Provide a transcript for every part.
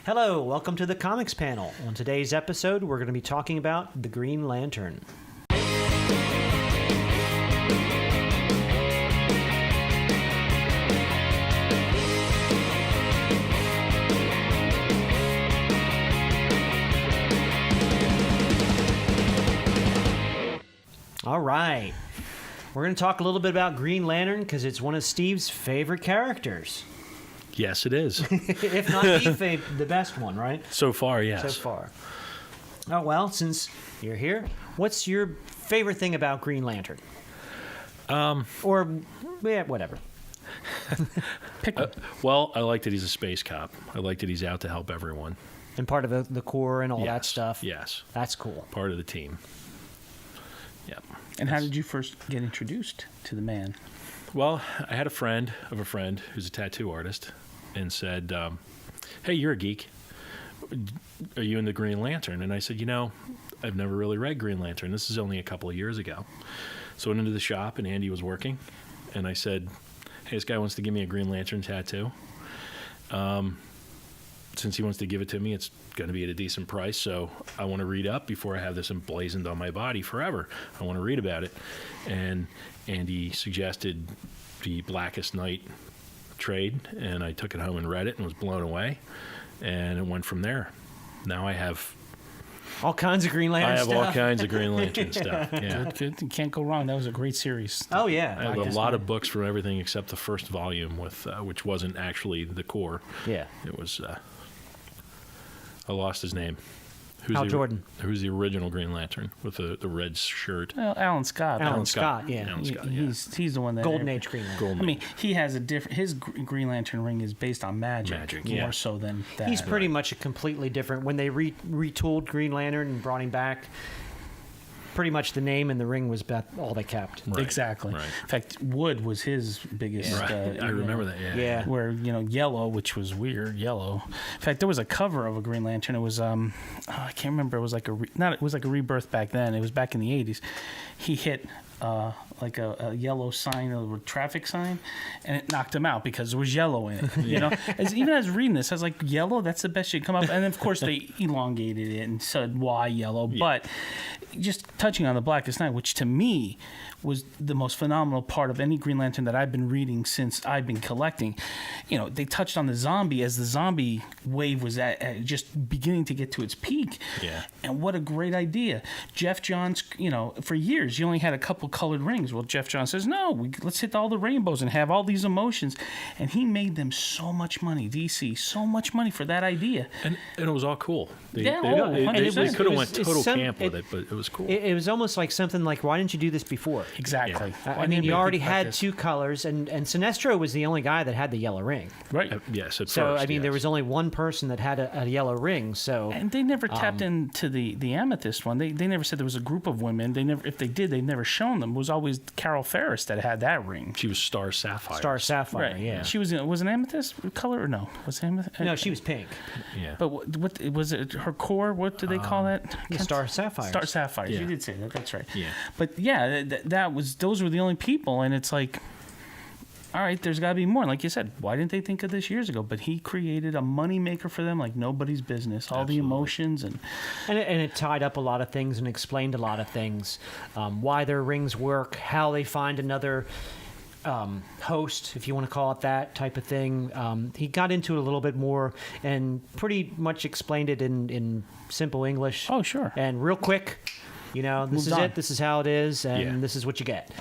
Hello, welcome to the Comics Panel. On today's episode, we're going to be talking about the Green Lantern. All right. We're going to talk a little bit about Green Lantern because it's one of Steve's favorite characters. Yes, it is. If not the best one, right? So far, yes. So far. Oh, well, since you're here, what's your favorite thing about Green Lantern? Whatever. Pick one. Well, I like that he's a space cop. I like that he's out to help everyone. And part of the Corps and all that stuff? Yes. That's cool. Part of the team. Yep. And how did you first get introduced to the man? Well, I had a friend of a friend who's a tattoo artist and said, hey, you're a geek. Are you in the Green Lantern? And I said, I've never really read Green Lantern. This is only a couple of years ago. So I went into the shop and Andy was working. And I said, hey, this guy wants to give me a Green Lantern tattoo. Since he wants to give it to me, it's going to be at a decent price. So I want to read up before I have this emblazoned on my body forever. I want to read about it. And Andy suggested the Blackest Night trade, and I took it home and read it and was blown away. And it went from there. Now I have all kinds of Green Lantern stuff. I have all kinds of Green Lantern stuff. Yeah. Good. You can't go wrong. That was a great series. Oh, yeah. I have a lot of books from everything except the first volume, with which wasn't actually the Corps. Yeah. It was... I lost his name. Hal Jordan. Who's the original Green Lantern with the red shirt? Well, Alan Scott. Alan Scott, yeah. Alan Scott, He's the one that... Golden Age Green Lantern. I mean, he has a different... His Green Lantern ring is based on magic. More so than that. He's pretty much a completely different... When they retooled Green Lantern and brought him back... Pretty much the name and the ring was all they kept. Right. Exactly. Right. In fact, wood was his biggest... Right. I remember that, yeah. Where, yellow, which was weird, yellow. In fact, there was a cover of a Green Lantern. It was, I can't remember. It was like it was like a Rebirth back then. It was back in the 80s. He hit... like a yellow sign, a traffic sign, and it knocked him out because there was yellow in it. Even as reading this, I was like, yellow? That's the best shit come up. And of course, they elongated it and said, why yellow? Yeah. But just touching on the Blackest Night, which to me was the most phenomenal part of any Green Lantern that I've been reading since I've been collecting. They touched on the zombie as the zombie wave was at just beginning to get to its peak. Yeah. And what a great idea. Jeff Johns, for years, you only had a couple colored rings. Well, Jeff Johns says, no, let's hit all the rainbows and have all these emotions. And he made them so much money, DC, so much money for that idea. And it was all cool. They could have went total camp with it, but it was cool. It was almost like something like, why didn't you do this before? Exactly. Yeah. I mean, you already had two colors, and Sinestro was the only guy that had the yellow ring. Right. Yes, at so, first, there was only one person that had a yellow ring, so... And they never tapped into the amethyst one. They never said there was a group of women. If they did, they'd never shown them. It was always Carol Ferris that had that ring. She was Star Sapphire. Star Sapphire, right. Yeah. She was an amethyst color or no? Was it amethyst? No, she was pink. Yeah. But what was it? Her core? What did they call that? Star Sapphire. Star Sapphire. Yeah. You did say that. That's right. Yeah. But yeah, those were the only people, and it's like, all right, there's got to be more. And like you said, why didn't they think of this years ago? But he created a money maker for them like nobody's business. All Absolutely. The emotions and it tied up a lot of things and explained a lot of things, why their rings work, how they find another host, if you want to call it that type of thing. He got into it a little bit more and pretty much explained it in simple English. Oh, sure. And real quick. This is it. This is how it is, and this is what you get.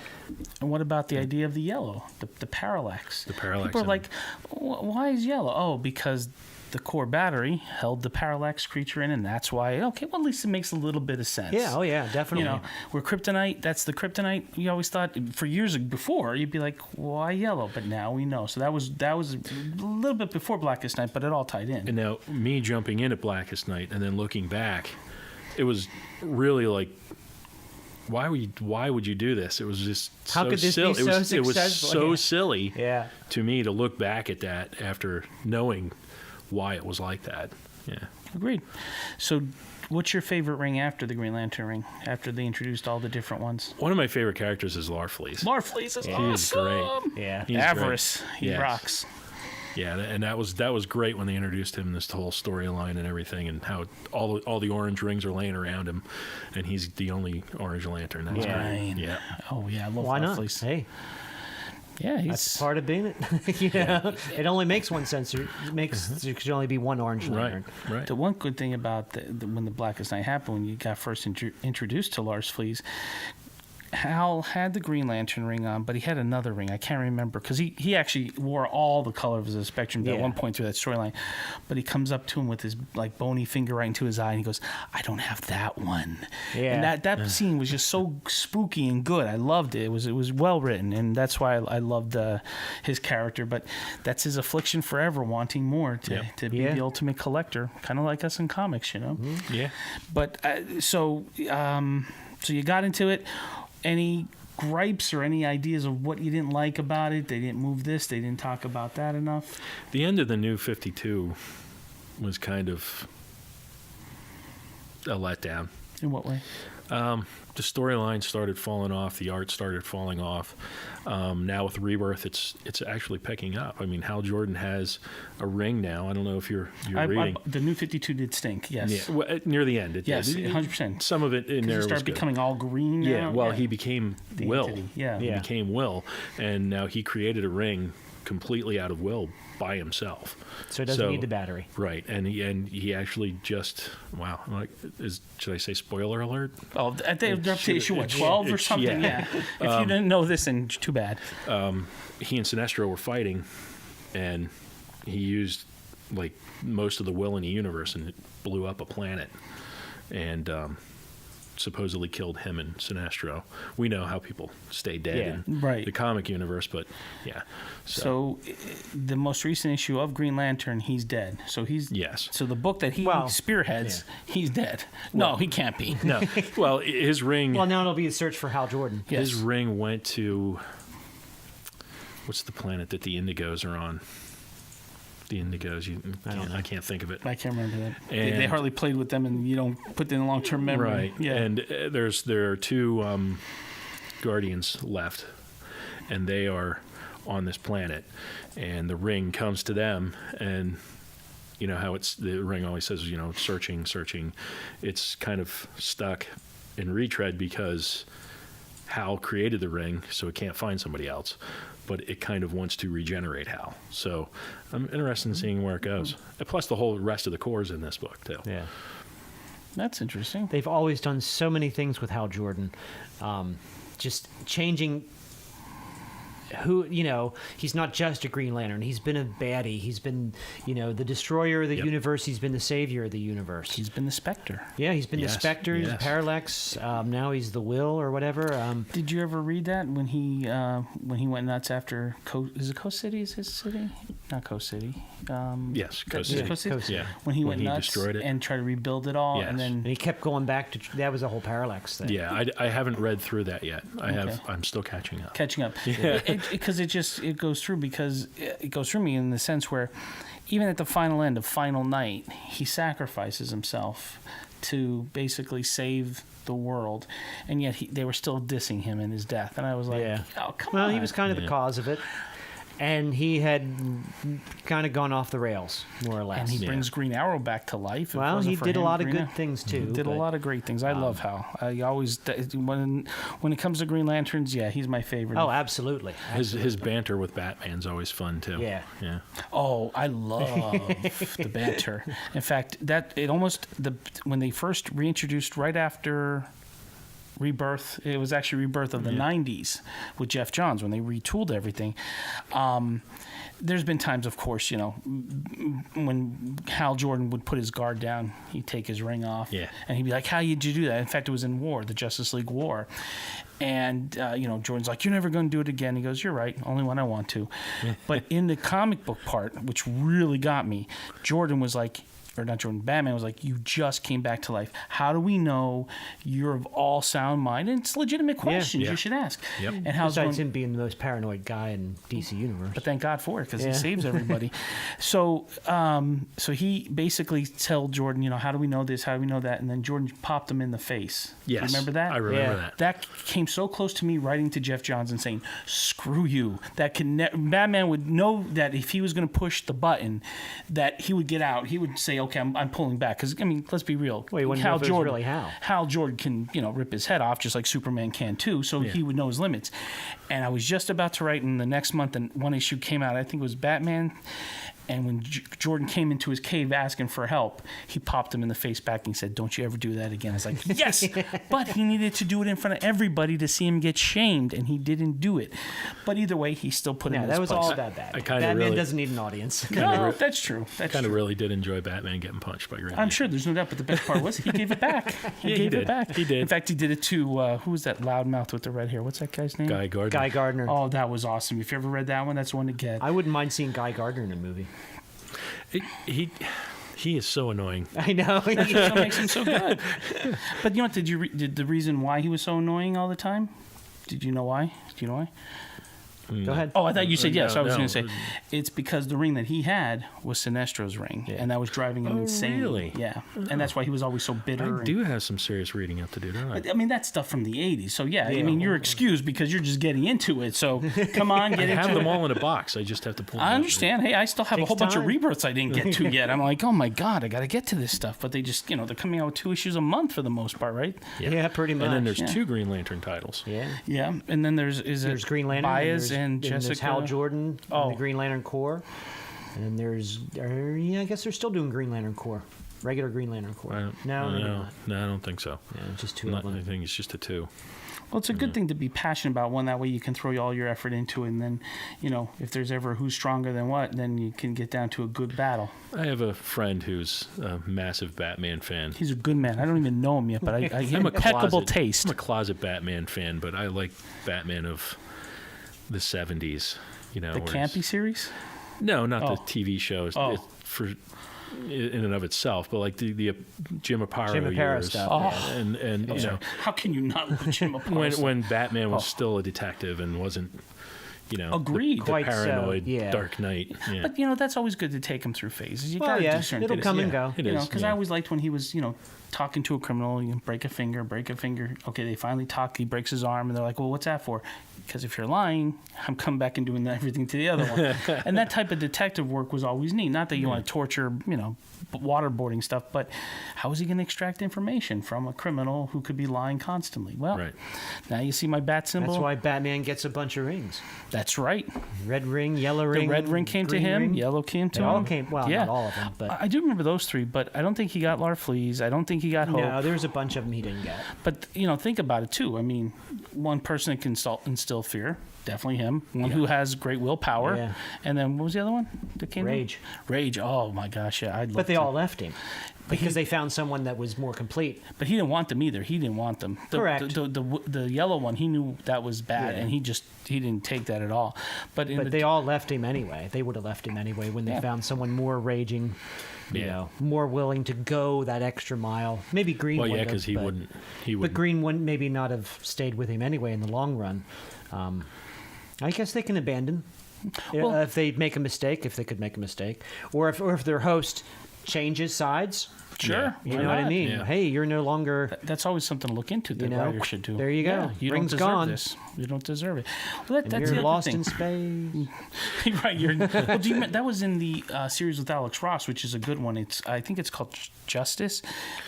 And what about the idea of the yellow, the parallax? The parallax. People are like, why is yellow? Oh, because the core battery held the parallax creature in, and that's why. Okay, well, at least it makes a little bit of sense. Yeah, oh yeah, definitely. Where kryptonite, that's the kryptonite. You always thought for years before you'd be like, why yellow? But now we know. So that was a little bit before Blackest Night, but it all tied in. And now me jumping in at Blackest Night and then looking back, it was really like, why would you do this? It was just how could this silly. be so successful? It was so silly to me to look back at that after knowing why it was like that. Yeah. Agreed. So what's your favorite ring after the Green Lantern ring, after they introduced all the different ones? One of my favorite characters is Larfleeze. Larfleeze is awesome. He is great. Yeah. He's Avarice. great. He rocks. Yeah, and that was great when they introduced him, this whole storyline and everything, and how all the orange rings are laying around him, and he's the only Orange Lantern. That's Yeah. great. Yeah. Oh yeah, I love Why not? Fleece. Hey, Yeah, he's that's part of being it. It only makes one sense. It makes there could only be one Orange Lantern. Right. The one good thing about when the Blackest Night happened, when you got first introduced to Lars Flees, Hal had the Green Lantern ring on, but he had another ring. I can't remember because he actually wore all the colors of the spectrum at Yeah. one point through that storyline. But he comes up to him with his like bony finger right into his eye, and he goes, "I don't have that one." Yeah. And that scene was just so spooky and good. I loved it. It was well written, and that's why I loved his character. But that's his affliction forever, wanting more to be Yeah. the ultimate collector, kind of like us in comics, you know. Yeah. But so you got into it. Any gripes or any ideas of what you didn't like about it? They didn't move this. They didn't talk about that enough. The end of the New 52 was kind of a letdown. In what way? The storyline started falling off. The art started falling off. Now with Rebirth, it's actually picking up. I mean, Hal Jordan has a ring now. I don't know if you're reading. The New 52 did stink. Yes. Yeah, well, near the end. It Yes, did. 100%. Some of it in there It was started good. becoming all green. Now. Yeah, well, he became The Will. entity, yeah. He Yeah. became Will, and now he created a ring completely out of Will by himself. So it doesn't need the battery. Right, and he actually just should I say spoiler alert? Oh, they're up to issue what, 12 or it's- something? yeah. Yeah. If you didn't know this, then too bad. He and Sinestro were fighting, and he used like most of the will in the universe, and it blew up a planet, and supposedly killed him and Sinestro. We know how people stay dead Yeah. in Right. the comic universe, but yeah. So the most recent issue of Green Lantern, he's dead. So he's Yes. So the book that he Well, spearheads, he's dead. No, he can't be. No, well, his ring. Well, now it'll be a search for Hal Jordan. Yes. His ring went to what's the planet that the Indigos are on? The Indigos. I can't think of it. I can't remember that. They And- hardly played with them, and you don't put them in long-term memory. Right. Yeah. And there are two Guardians left, and they are on this planet, and the ring comes to them, and you know how the ring always says, searching. It's kind of stuck in retread because Hal created the ring, so it can't find somebody else, but it kind of wants to regenerate Hal. So I'm interested in seeing where it goes. And plus, the whole rest of the core is in this book too. Yeah. That's interesting. They've always done so many things with Hal Jordan. Just changing who, he's not just a Green Lantern. He's been a baddie. He's been, the destroyer of the Yep. universe. He's been the savior of the universe. He's been the Spectre. Yeah, he's been Yes, the Spectre, he's the yes. Parallax. Now he's the Will or whatever. Did you ever read that when he went nuts after is it Coast City? Is his city? Not Coast City. Yes, Coast is it City. Coast City? Coast City. Yeah. When he went he nuts destroyed it. and tried to rebuild it all, Yes. and then and he kept going back to that was the whole Parallax thing. Yeah, I haven't read through that yet. I'm still catching up. catching up because it goes through because it goes through me in the sense where even at the final end of Final Night he sacrifices himself to basically save the world, and yet they were still dissing him in his death, and I was like, Yeah. oh come Well, on. he was kind of the cause of it. And he had kind of gone off the rails, more or less. and he brings Green Arrow back to life. If it Well, wasn't he for did a him, lot of Green good Arrow- things too. He did a but- lot of great things. I love Hal. I always when it comes to Green Lanterns, yeah, he's my favorite. Oh, absolutely. His banter with Batman's always fun too. Yeah. Yeah. Oh, I love the banter. In fact, when they first reintroduced right after Rebirth, it was actually Rebirth of the 90s with Jeff Johns when they retooled everything. There's been times, of course, when Hal Jordan would put his guard down, he'd take his ring off, Yeah. and he'd be like, "How did you do that?" In fact, it was in War, the Justice League War, and Jordan's like, "You're never going to do it again." He goes, "You're right, only when I want to." But in the comic book part, which really got me, Jordan was like, or not Jordan, Batman was like, you just came back to life. How do we know you're of all sound mind? And it's legitimate questions you should ask. Yep. And how's Besides Jordan, him being the most paranoid guy in DC Universe. but thank God for it because he Yeah. saves everybody. So he basically told Jordan, how do we know this? How do we know that? And then Jordan popped him in the face. Yes. Remember that? I remember Yeah. that. That came so close to me writing to Jeff Johns and saying, "Screw you." That Batman would know that if he was going to push the button, that he would get out. He would say, "Okay, I'm pulling back." Because let's be real. Well, he wouldn't know if it was really Hal. Hal Jordan can rip his head off just like Superman can too. So he would know his limits. And I was just about to write in the next month, and one issue came out. I think it was Batman. And when Jordan came into his cave asking for help, he popped him in the face back and he said, "Don't you ever do that again." I was like, yes! But he needed to do it in front of everybody to see him get shamed, and he didn't do it. But either way, he still put him Yeah, in that his was place. all about that. I kinda Batman really- doesn't need an audience. No, that's true. That's Kind of true. really did enjoy Batman getting punched by Green I'm Lantern. sure there's no doubt, but the best part was he gave it back. He Yeah, he gave it did. back. He did. In fact, he did it to, who was that loudmouth with the red hair? What's that guy's name? Guy Gardner. Guy Gardner. Oh, that was awesome. If you ever read that one, that's one to get. I wouldn't mind seeing Guy Gardner in a movie. He is so annoying. I know. That's what makes him so good. But you know what? Did the reason why he was so annoying all the time? Did you know why? Do you know why? Go ahead. Oh, I thought you said yes. No, I was no. going to say it's because the ring that he had was Sinestro's ring, and that was driving him Oh, insane. really? Yeah, and that's why he was always so bitter. I do have some serious reading up to do, don't I? But, I mean, that's stuff from the '80s. So yeah, I Yeah. mean, you're excused because you're just getting into it. So come on, get I have into them it. all in a box. I just have to pull them I out. understand. Hey, I still have a Takes whole bunch of time. rebirths I didn't get to yet. I'm like, oh my god, I got to get to this stuff. But they just, they're coming out with 2 issues a month for the most part, right? Yeah, pretty much. And then there's Yeah. 2 Green Lantern titles. yeah. Yeah, and then there's Green Lantern. Baez and and there's Jessica. Hal Jordan Oh. and the Green Lantern Corps. And then there's, I guess they're still doing Green Lantern Corps. Regular Green Lantern Corps. No, maybe not. No, I don't think so. Yeah, just two Not, of I them. think it's just a 2. Well, it's a good thing to be passionate about one. That way you can throw all your effort into it. And then, if there's ever who's stronger than what, then you can get down to a good battle. I have a friend who's a massive Batman fan. He's a good man. I don't even know him yet, but I I'm a impeccable closet- taste. I'm a closet Batman fan, but I like Batman of the 70s. The where he's- campy series? No, not Oh. the TV shows. Oh. In and of itself, but like the Jim Aparo Jim Aparo years. stuff, Oh. And you know, How can you not love Jim Aparo? when Batman was Oh. still a detective and wasn't, Agreed. the Quite so, paranoid yeah. Dark Knight. Yeah. But that's always good to take him through phases. You Well, gotta yeah, do certain it'll things. come and go. It is, Because yeah. I always liked when he was, talking to a criminal. You break a finger. Okay, they finally talk. He breaks his arm, and they're like, "Well, what's that for?" Because if you're lying, I'm coming back and doing everything to the other one. And that type of detective work was always neat. Not that you want to torture, waterboarding stuff, but how is he going to extract information from a criminal who could be lying constantly? Well, Right. now you see my bat symbol. That's why Batman gets a bunch of rings. That's right. Red ring, yellow ring. The red ring came to green him. ring. Yellow came to They him. all came. Well, yeah. not all of them, but I do remember those 3, but I don't think he got Larfleeze. I don't think he got Hope. no, there's a bunch of them he didn't get. But think about it too. I mean, one person that can instill fear, definitely him. One who has great willpower, Yeah. and then what was the other one that came? in? Rage. Rage. Oh my gosh, yeah. But they all left him because they found someone that was more complete. But he didn't want them either. He didn't want them. Correct. The yellow one, he knew that was bad, Yeah. and he didn't take that at all. But They all left him anyway. They would have left him anyway when they Yeah. found someone more raging, more willing to go that extra mile. Maybe Green well, would yeah, have, because he but- wouldn't. He But wouldn't. Green wouldn't maybe not have stayed with him anyway in the long run. I guess they can abandon Well- if they make a mistake, if they could make a mistake, or if their host changes sides. sure, You why know what I not? mean? Yeah. Hey, you're no longer. That's always something to look into. The You know, writer should do. there you go. Yeah, you Ring's don't deserve gone. this. You don't deserve it. Well, that's You're the other lost thing. in space. Right. Well, that was in the series with Alex Ross, which is a good one. I think it's called Justice.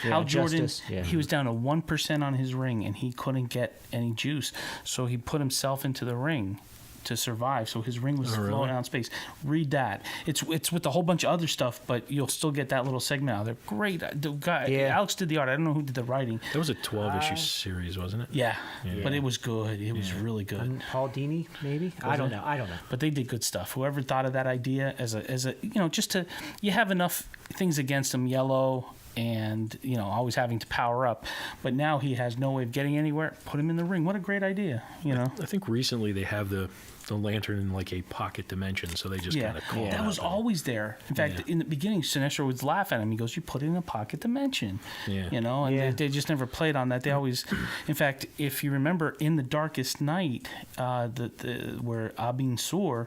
Yeah, Hal Jordan, Justice, yeah. he was down to 1% on his ring, and he couldn't get any juice, so he put himself into the ring to survive. So his ring was Oh, really? flowing out in space. Read that. It's with a whole bunch of other stuff, but you'll still get that little segment out there. Great. The guy, Yeah. Alex did the art. I don't know who did the writing. That was a 12-issue series, wasn't it? Yeah, Yeah. but it was good. It was really good. Paul Dini, maybe. I don't it? know. I don't know. But they did good stuff. Whoever thought of that idea as a just to you have enough things against them. Yellow, and always having to power up. But now he has no way of getting anywhere. Put him in the ring. What a great idea, I think recently they have the lantern in like a pocket dimension, so they just kind of call it that was up. always there. In fact, in the beginning, Sinestro would laugh at him. He goes, "You put it in a pocket dimension," and they just never played on that. They always, in fact, if you remember, in The Darkest Night, where Abin Sur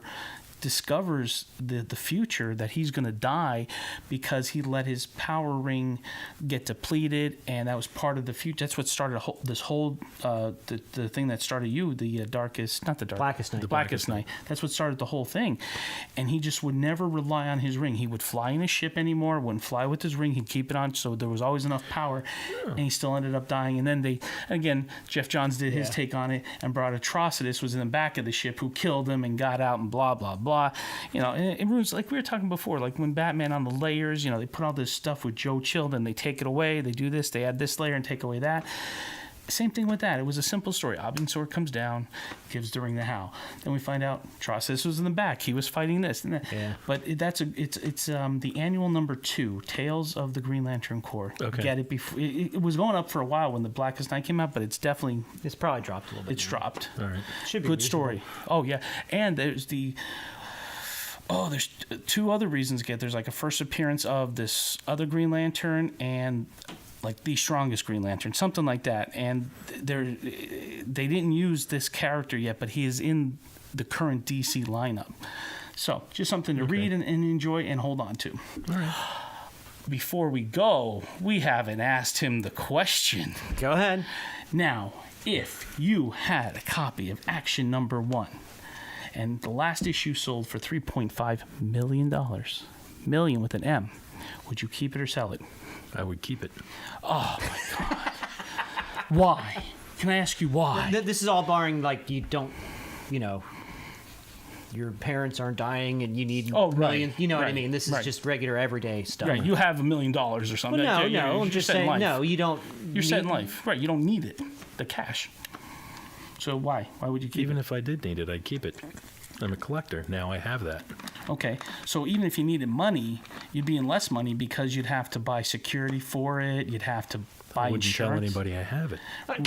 discovers the future, that he's going to die because he let his power ring get depleted, and that was part of the future. That's what started this whole the thing that started the Blackest Night. That's what started the whole thing. And he just would never rely on his ring. He would fly in a ship anymore, wouldn't fly with his ring. He'd keep it on, so there was always enough power. And he still ended up dying. And then Jeff Johns did his take on it and brought Atrocitus, was in the back of the ship, who killed him and got out and blah blah blah. And it was like we were talking before, like when Batman on the layers, they put all this stuff with Joe Chill, then they take it away, they do this, they add this layer and take away that. Same thing with that. It was a simple story. Abin Sur comes down, gives the ring to Hal. Then we find out Atrocitus was in the back. He was fighting this and that. Yeah. But it's the annual number 2, Tales of the Green Lantern Corps. Okay. Get it before it was going up for a while when The Blackest Night came out, but it's probably dropped a little bit. It's dropped. All right. Should be good reasonable. story. Oh yeah, and there's there's 2 other reasons. There's like a first appearance of this other Green Lantern and like the strongest Green Lantern, something like that. And they didn't use this character yet, but he is in the current DC lineup. So just something to read and enjoy and hold on to. All right. Before we go, we haven't asked him the question. Go ahead. Now, if you had a copy of Action Number 1, and the last issue sold for $3.5 million, million with an M, would you keep it or sell it? I would keep it. Oh my God! Why? Can I ask you why? This is all barring like you don't, your parents aren't dying and you need millions. You know what I mean? This is just regular everyday stuff. Right. You have $1 million or something. Well, no. I'm just saying, no, you don't. You're set in life. Right. You don't need it. The cash. So why? Why would you keep it? Even if I did need it, I'd keep it. I'm a collector. Now I have that. Okay. So even if you needed money, you'd be in less money because you'd have to buy security for it. You'd have to buy I wouldn't insurance. tell anybody I have it.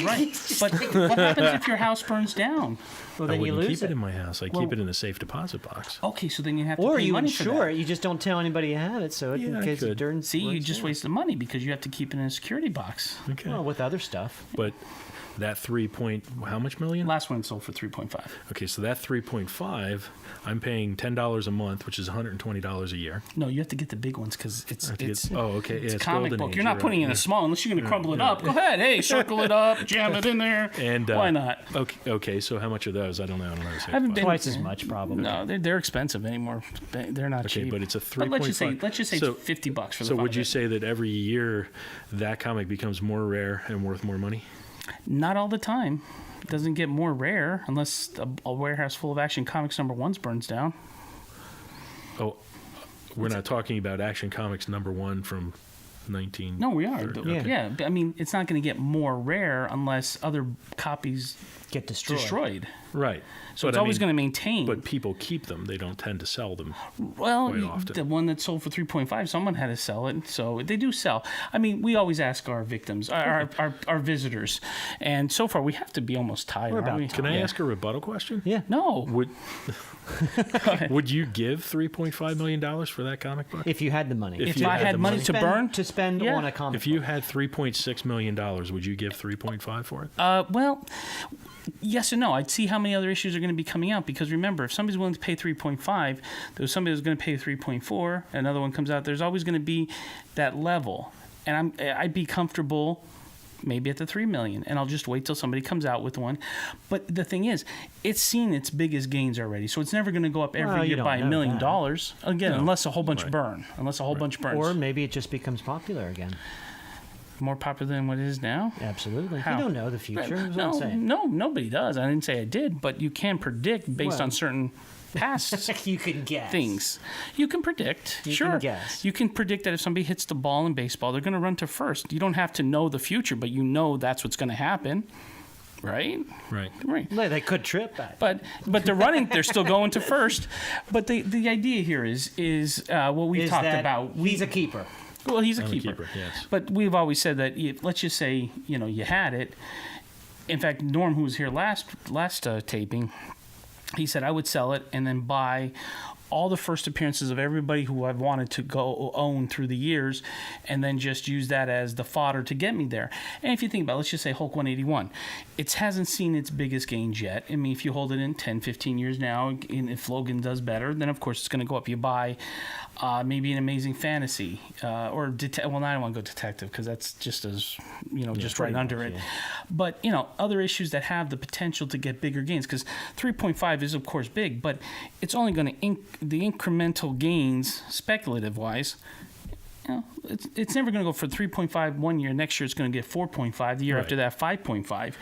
Right. But what happens if your house burns down? Well, I then you wouldn't lose keep it it. in my house. I keep it in a safe deposit box. Okay, so then you have to Or pay you money for insure that. it. You just don't tell anybody you have it, so in I case could. it turns. See, you just wasted money because you have to keep it in a security box. Okay. Well, with other stuff. But that how much million? Last one sold for 3.5. Okay, so that 3.5, I'm paying $10 a month, which is $120 a year. No, you have to get the big ones because it's Okay. it's It's comic Golden book. Age, You're not right. putting it in a small unless you're going to crumble it up. Go ahead, hey, circle it up, jam it in there. And why not? Okay. So how much are those? I don't know. I haven't been Twice as much, probably. No, they're expensive anymore. They're not Okay, cheap. but it's a But 3.5. let's just say so, it's $50 for the So fun would of you it. say that every year that comic becomes more rare and worth more money? Not all the time. It doesn't get more rare unless a warehouse full of Action Comics number 1s burns down. Oh, we're not talking about Action Comics number 1 from 19. No, we are. Okay. Yeah, but I mean, it's not going to get more rare unless other copies Get destroyed. Right. So it's always going to maintain. But people keep them. They don't tend to sell them. Well, quite often. the one that sold for 3.5, someone had to sell it. So they do sell. I mean, we always ask our victims, our visitors, and so far we have to be almost tired. We're aren't about we? Can I ask a rebuttal question? Yeah. No. Would you give $3.5 million for that comic book? If you had the money. If If you I had had the money money. to burn, to spend Yeah. on a comic If you had $3.6 million, would you give 3.5 for it? well, yes and no. I'd see how many other issues are going to be coming out because remember, if somebody's willing to pay 3.5, there's somebody who's going to pay 3.4. Another one comes out. There's always going to be that level, and I'd be comfortable maybe at the 3 million, and I'll just wait till somebody comes out with one. But the thing is, it's seen its biggest gains already, so it's never going to go up every Well, you year don't by $1 know million. that. Again, No. unless a whole bunch Right. burn. Unless a whole bunch burns. Or maybe it just becomes popular again. more popular than what it is now. Absolutely. How? You don't know the future. That's what I'm No, saying. no, nobody does. I didn't say I did, but you can predict based Well. on certain past You can guess. things. You can predict. You sure. can guess. You can predict that if somebody hits the ball in baseball, they're going to run to first. You don't have to know the future, but you know that's what's going to happen. Right? Right. Right. They could trip. But they're running. They're still going to first. But the idea here is what we Is talked that about. He's a keeper. Well, he's a I'm a keeper. keeper, yes. But we've always said that let's just say, you had it. In fact, Norm, who was here last taping, he said I would sell it and then buy all the first appearances of everybody who I've wanted to go own through the years, and then just use that as the fodder to get me there. And if you think about it, let's just say Hulk 181. It hasn't seen its biggest gains yet. I mean, if you hold it in 10, 15 years now, and if Logan does better, then of course it's going to go up. You buy maybe an Amazing Fantasy, or well, I don't want to go detective because that's just as, just right under it. But, other issues that have the potential to get bigger gains, because 3.5 is of course big, but it's only going to the incremental gains, speculative wise, it's never going to go for 3.5 one year. Next year it's going to get 4.5. The year Right. after that, 5.5.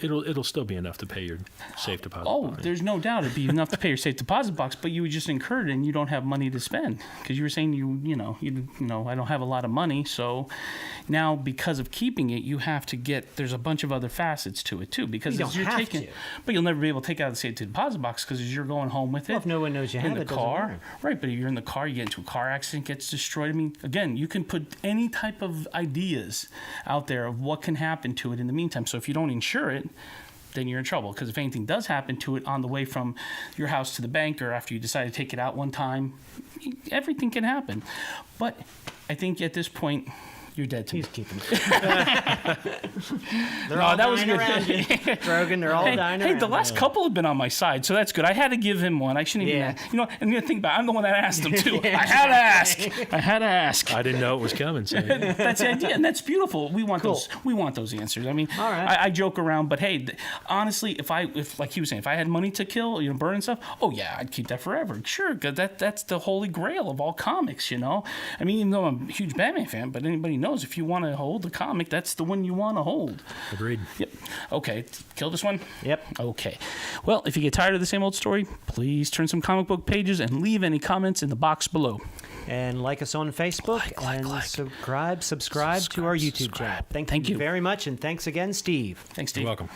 It'll still be enough to pay your safe deposit. Oh, box. there's no doubt it'd be enough to pay your safe deposit box, but you would just incur it and you don't have money to spend because you were saying I don't have a lot of money. So now because of keeping it, you have to there's a bunch of other facets to it too, because You as don't you're have taking, to. but you'll never be able to take it out of the safe deposit box because as you're going home with it, Well, if no one knows you in have the it, doesn't car, matter. right? But if you're in the car, you get into a car accident, gets destroyed. I mean, again, you can put any type of ideas out there of what can happen to it in the meantime. So if you don't insure it, then you're in trouble, because if anything does happen to it on the way from your house to the bank or after you decide to take it out one time, everything can happen. But I think at this point, you're dead to me. He's keeping it. No, that was good. around you, Drogan. They're all dying Hey, around the last you. couple have been on my side, so that's good. I had to give him one. I shouldn't even. Yeah. And you think about it, I'm the one that asked him too. I had to ask. I had to ask. I didn't know it was coming. So. That's the idea, and that's beautiful. We want those. We want those answers. I mean, All right. I joke around, but hey, honestly, if like he was saying, if I had money to kill, burn and stuff, oh yeah, I'd keep that forever. Sure, 'cause that's the holy grail of all comics. I mean, even though I'm a huge Batman fan, but anybody knows if you want to hold the comic, that's the one you want to hold. Agreed. Yep. Okay. Kill this one? Yep. Okay. Well, if you get tired of the same old story, please turn some comic book pages and leave any comments in the box below. And like us on Facebook and subscribe to our YouTube channel. Thank you you. very much, and thanks again, Steve. Thanks, Steve. You're welcome.